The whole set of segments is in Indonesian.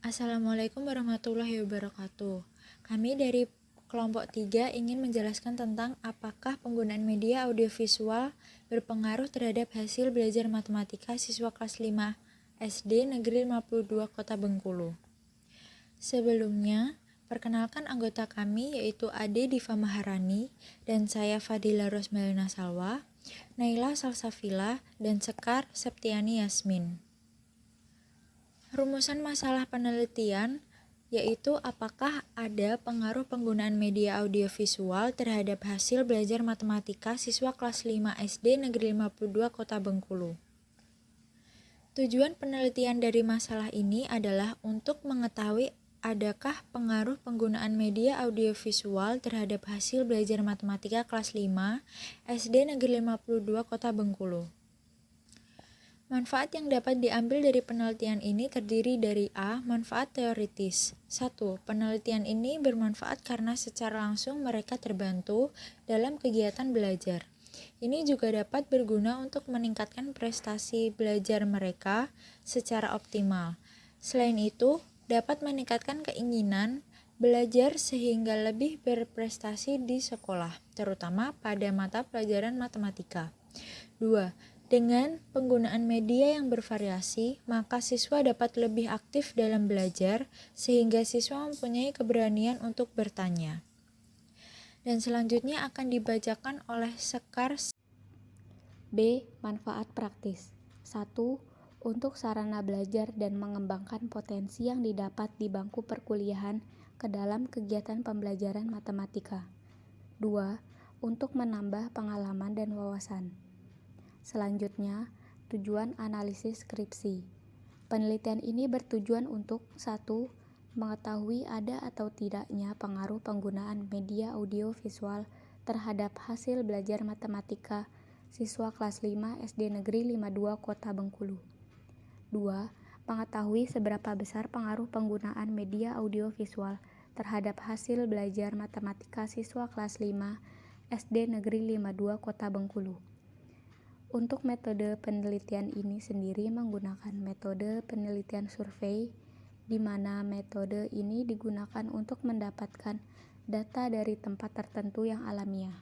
Assalamualaikum warahmatullahi wabarakatuh. Kami dari kelompok 3 ingin menjelaskan tentang apakah penggunaan media audiovisual berpengaruh terhadap hasil belajar matematika siswa kelas 5 SD Negeri 52 Kota Bengkulu. Sebelumnya, perkenalkan anggota kami yaitu Ade Diva Maharani dan saya Fadila Rosmelina Salwa, Naila Salsafila, dan Sekar Septiani Yasmin. Rumusan masalah penelitian yaitu apakah ada pengaruh penggunaan media audiovisual terhadap hasil belajar matematika siswa kelas 5 SD Negeri 52 Kota Bengkulu. Tujuan penelitian dari masalah ini adalah untuk mengetahui adakah pengaruh penggunaan media audiovisual terhadap hasil belajar matematika kelas 5 SD Negeri 52 Kota Bengkulu. Manfaat yang dapat diambil dari penelitian ini terdiri dari A. Manfaat teoritis. 1. Penelitian ini bermanfaat karena secara langsung mereka terbantu dalam kegiatan belajar. Ini juga dapat berguna untuk meningkatkan prestasi belajar mereka secara optimal. Selain itu, dapat meningkatkan keinginan belajar sehingga lebih berprestasi di sekolah, terutama pada mata pelajaran matematika. 2. Dengan penggunaan media yang bervariasi, maka siswa dapat lebih aktif dalam belajar, sehingga siswa mempunyai keberanian untuk bertanya. Dan selanjutnya akan dibacakan oleh Sekar. B. Manfaat praktis. 1. Untuk sarana belajar dan mengembangkan potensi yang didapat di bangku perkuliahan ke dalam kegiatan pembelajaran matematika. 2. Untuk menambah pengalaman dan wawasan. Selanjutnya, tujuan analisis skripsi. Penelitian ini bertujuan untuk 1. Mengetahui ada atau tidaknya pengaruh penggunaan media audiovisual terhadap hasil belajar matematika siswa kelas 5 SD Negeri 52 Kota Bengkulu. 2. Mengetahui seberapa besar pengaruh penggunaan media audiovisual terhadap hasil belajar matematika siswa kelas 5 SD Negeri 52 Kota Bengkulu. Untuk metode penelitian ini sendiri menggunakan metode penelitian survei, di mana metode ini digunakan untuk mendapatkan data dari tempat tertentu yang alamiah.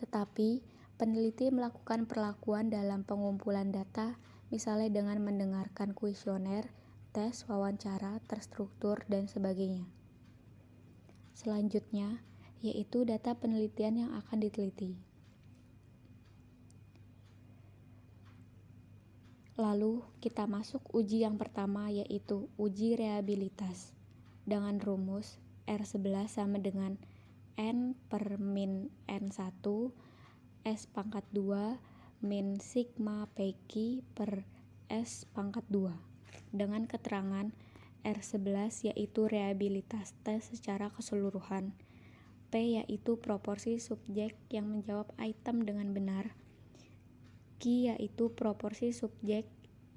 Tetapi, peneliti melakukan perlakuan dalam pengumpulan data, misalnya dengan mendengarkan kuesioner, tes, wawancara, terstruktur, dan sebagainya. Selanjutnya, yaitu data penelitian yang akan diteliti. Lalu kita masuk uji yang pertama, yaitu uji reabilitas dengan rumus R11 sama dengan N per min N1 S pangkat 2 min sigma PQ per S pangkat 2 dengan keterangan R11 yaitu reabilitas tes secara keseluruhan, P yaitu proporsi subjek yang menjawab item dengan benar, Q yaitu proporsi subjek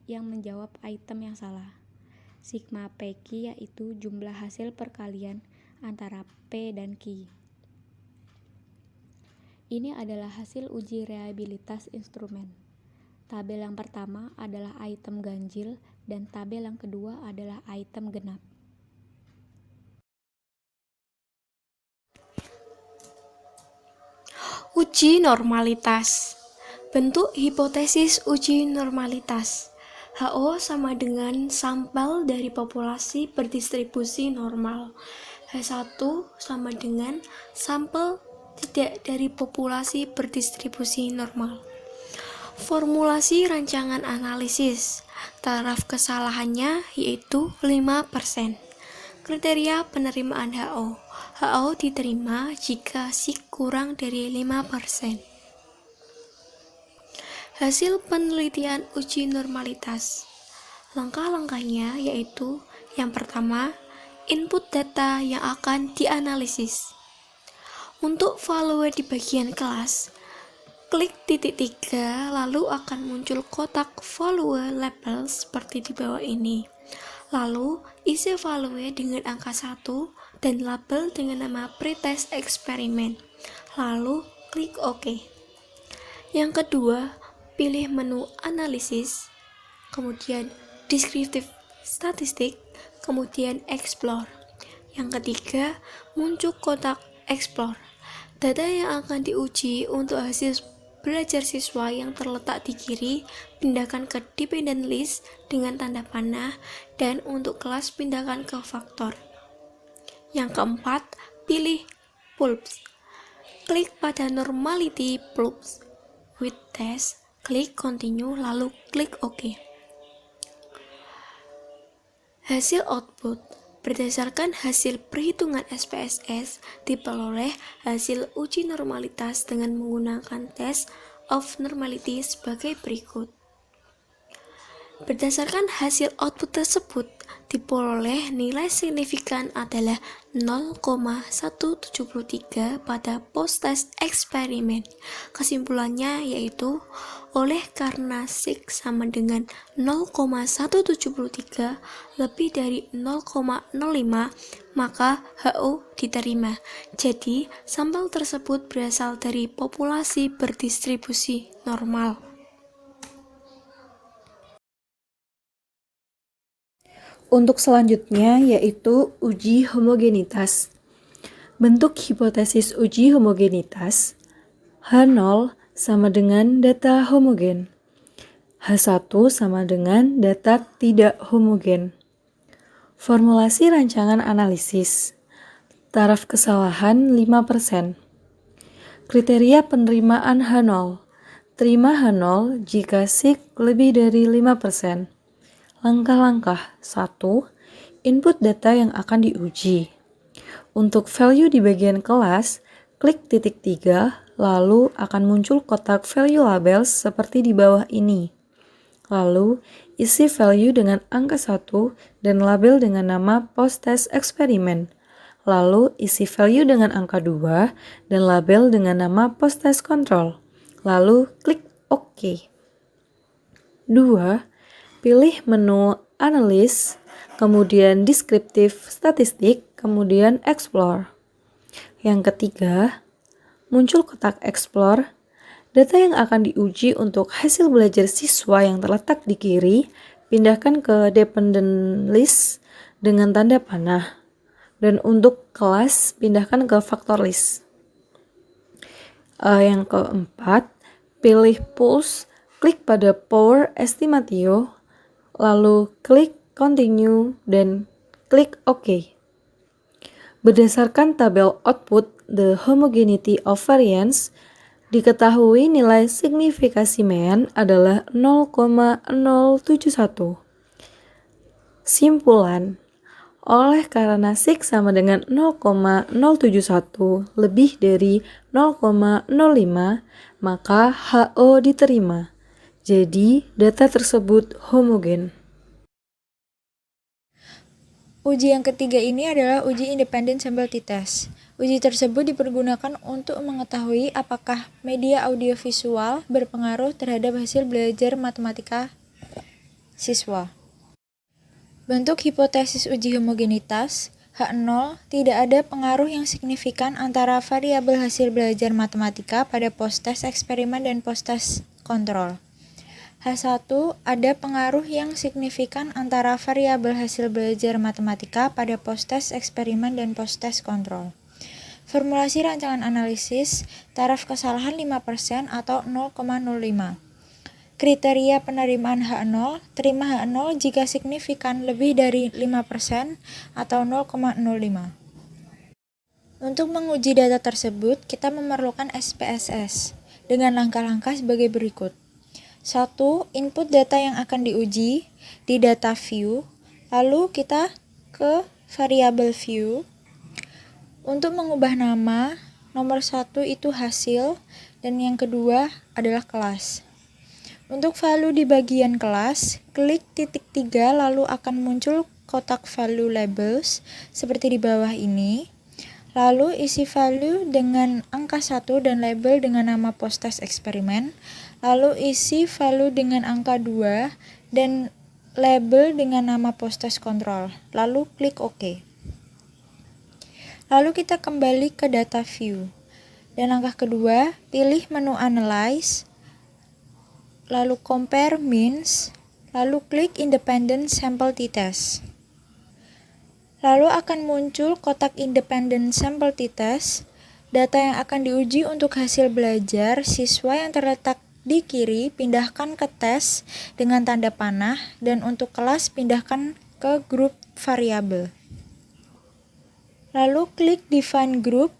yang menjawab item yang salah. Sigma PQ yaitu jumlah hasil perkalian antara P dan Q. Ini adalah hasil uji reabilitas instrumen. Tabel yang pertama adalah item ganjil dan tabel yang kedua adalah item genap. Uji normalitas. Bentuk hipotesis uji normalitas. HO sama dengan sampel dari populasi berdistribusi normal. H1 sama dengan sampel tidak dari populasi berdistribusi normal. Formulasi rancangan analisis. Taraf kesalahannya yaitu 5%. Kriteria penerimaan HO. HO diterima jika SIK kurang dari 5%. Hasil penelitian uji normalitas. Langkah-langkahnya yaitu yang pertama, input data yang akan dianalisis. Untuk value di bagian kelas, klik titik 3 lalu akan muncul kotak value label seperti di bawah ini. Lalu isi value dengan angka 1 dan label dengan nama pretest eksperimen. Lalu klik OK. Yang kedua, pilih menu analisis, kemudian descriptive statistik, kemudian explore. Yang ketiga, muncul kotak explore. Data yang akan diuji untuk hasil belajar siswa yang terletak di kiri, pindahkan ke dependent list dengan tanda panah, dan untuk kelas pindahkan ke faktor. Yang keempat, pilih pulse. Klik pada normality pulse with test, klik continue, lalu klik OK. Hasil output. Berdasarkan hasil perhitungan SPSS, diperoleh hasil uji normalitas dengan menggunakan test of normality sebagai berikut. Berdasarkan hasil output tersebut, diperoleh nilai signifikan adalah 0,173 pada post-test eksperimen. Kesimpulannya yaitu, oleh karena sig sama dengan 0,173 lebih dari 0,05, maka HO diterima. Jadi, sampel tersebut berasal dari populasi berdistribusi normal. Untuk selanjutnya yaitu uji homogenitas. Bentuk hipotesis uji homogenitas H0 sama dengan data homogen. H1 sama dengan data tidak homogen. Formulasi rancangan analisis. Taraf kesalahan 5%. Kriteria penerimaan H0. Terima H0 jika sig lebih dari 5%. Langkah-langkah. 1. Input data yang akan diuji. Untuk value di bagian kelas, klik titik 3, lalu akan muncul kotak value labels seperti di bawah ini. Lalu, isi value dengan angka 1 dan label dengan nama post-test eksperimen. Lalu, isi value dengan angka 2 dan label dengan nama post-test control. Lalu, klik OK. 2. Pilih menu Analysis, kemudian Descriptive Statistik, kemudian Explore. Yang ketiga, muncul kotak Explore. Data yang akan diuji untuk hasil belajar siswa yang terletak di kiri, pindahkan ke Dependent List dengan tanda panah. Dan untuk kelas, pindahkan ke Factor List. Yang keempat, pilih Pulse, klik pada Power Estimatio, lalu klik Continue dan klik OK. Berdasarkan tabel output the homogeneity of variance, diketahui nilai signifikasi mean adalah 0,071. Simpulan, oleh karena sig sama dengan 0,071 lebih dari 0,05, maka HO diterima. Jadi, data tersebut homogen. Uji yang ketiga ini adalah uji independent sample t-test. Uji tersebut dipergunakan untuk mengetahui apakah media audiovisual berpengaruh terhadap hasil belajar matematika siswa. Bentuk hipotesis uji homogenitas H0, tidak ada pengaruh yang signifikan antara variabel hasil belajar matematika pada post-test eksperimen dan post-test kontrol. H1, ada pengaruh yang signifikan antara variabel hasil belajar matematika pada post-test eksperimen dan post-test kontrol. Formulasi rancangan analisis, taraf kesalahan 5% atau 0,05. Kriteria penerimaan H0, terima H0 jika signifikan lebih dari 5% atau 0,05. Untuk menguji data tersebut, kita memerlukan SPSS dengan langkah-langkah sebagai berikut. 1. Input data yang akan diuji di data view, lalu kita ke variabel view. Untuk mengubah nama, nomor 1 itu hasil, dan yang kedua adalah kelas. Untuk value di bagian kelas, klik titik 3 lalu akan muncul kotak value labels seperti di bawah ini. Lalu isi value dengan angka 1 dan label dengan nama post-test eksperimen. Lalu isi value dengan angka 2 dan label dengan nama post-test control. Lalu klik OK. Lalu kita kembali ke data view. Dan langkah kedua, pilih menu Analyze, lalu Compare Means, lalu klik Independent Sample T-Test. Lalu akan muncul kotak Independent Sample T-Test. Data yang akan diuji untuk hasil belajar siswa yang terletak di kiri pindahkan ke tes dengan tanda panah, dan untuk kelas pindahkan ke grup variabel. Lalu klik Define Group,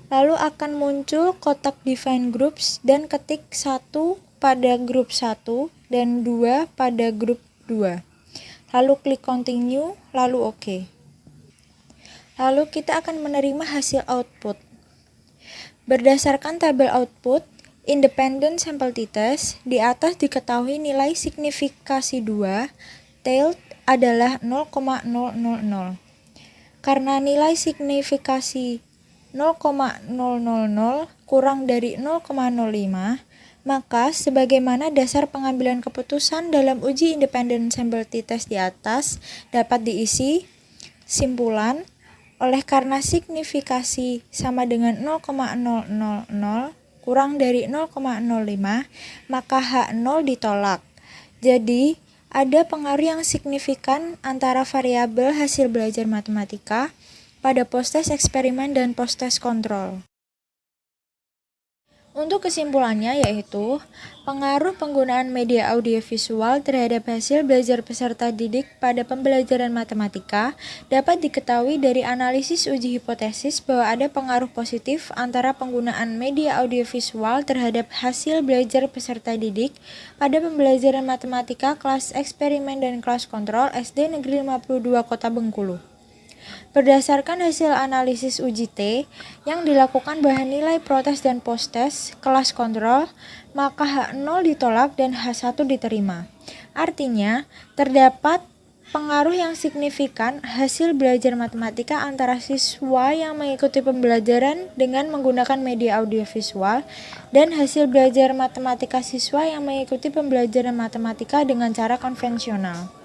lalu akan muncul kotak Define Groups dan ketik 1 pada grup 1 dan 2 pada grup 2. Lalu klik Continue, lalu OK. Lalu kita akan menerima hasil output. Berdasarkan tabel output, Independent Sample T-Test, di atas diketahui nilai signifikasi 2, tailed adalah 0,000. Karena nilai signifikasi 0,000 kurang dari 0,05, maka sebagaimana dasar pengambilan keputusan dalam uji Independent Sample T-Test di atas dapat diisi simpulan. Oleh karena signifikasi sama dengan 0,000 kurang dari 0,05, maka H0 ditolak. Jadi, ada pengaruh yang signifikan antara variabel hasil belajar matematika pada post-test eksperimen dan post-test kontrol. Untuk kesimpulannya yaitu, pengaruh penggunaan media audiovisual terhadap hasil belajar peserta didik pada pembelajaran matematika dapat diketahui dari analisis uji hipotesis bahwa ada pengaruh positif antara penggunaan media audiovisual terhadap hasil belajar peserta didik pada pembelajaran matematika kelas eksperimen dan kelas kontrol SD Negeri 52 Kota Bengkulu. Berdasarkan hasil analisis uji T yang dilakukan bahan nilai protes dan post-test kelas kontrol, maka H0 ditolak dan H1 diterima. Artinya, terdapat pengaruh yang signifikan hasil belajar matematika antara siswa yang mengikuti pembelajaran dengan menggunakan media audiovisual dan hasil belajar matematika siswa yang mengikuti pembelajaran matematika dengan cara konvensional.